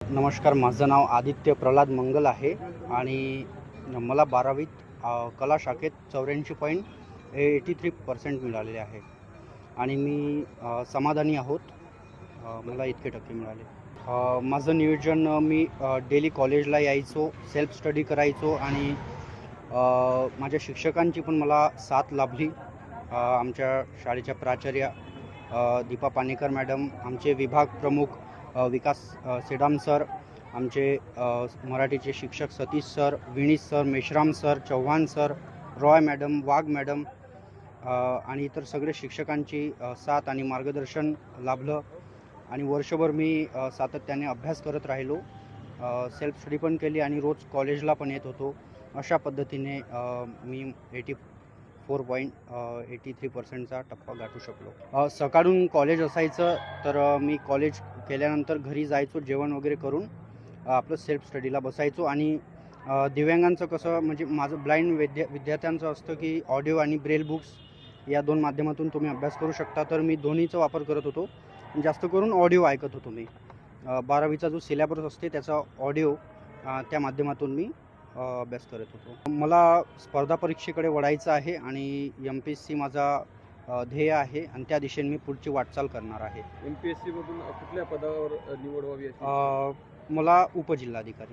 नमस्कार, माझं नाव आदित्य प्रल्हाद मंगल आहे आणि मला 12वीत कला शाखेत 84.83% मिळालेले आहे आणि मी समाधानी आहोत. मला इतके टक्के मिळाले. माझं नियोजन मी डेली कॉलेजला यायचो, सेल्फ स्टडी करायचो आणि माझ्या शिक्षकांची पण मला साथ लाभली. आमच्या शाळेच्या प्राचार्या दीपा पानेकर मॅडम, आमचे विभाग प्रमुख विकास सेडाम सर, आमचे मराठीचे शिक्षक Satish sir, Vineet sir, Meshram sir, Chavan sir, Roy madam, Wagh madam आणि इतर सगळे शिक्षकांची साथ आणि मार्गदर्शन लाभलं आणि वर्षभर मी सातत्याने अभ्यास करत राहिलो. सेल्फ स्टडी पण केली आणि रोज कॉलेजला पण येत होतो. अशा पद्धतीने मी 84.83%चा टप्पा गाठू शकलो. सकाळून कॉलेज असायचं तर मी कॉलेज केल्यानंतर घरी जायचो, जेवण वगैरे करून आपलं सेल्फ स्टडीला बसायचो आणि दिव्यांगांचं कसं म्हणजे माझं ब्लाइंड विद्यार्थ्यांचं असतं की ऑडिओ आणि ब्रेल बुक्स या दोन माध्यमातून तुम्ही अभ्यास करू शकता. तर मी दोन्हीचा वापर करत होतो. जास्त करून ऑडिओ ऐकत होतो मी. 12वीचा जो सिलेबस असते त्याचा ऑडिओ त्या माध्यमातून मी अभ्यास करत होतो. मला स्पर्धा परीक्षेकडे वळायचं आहे आणि MPSC माझा ध्येय आहे आणि त्या दिशेने मी पुढची वाटचाल करणार आहे. MPSC मधून कुठल्या पदावर निवड व्हावी मला उपजिल्हाधिकारी.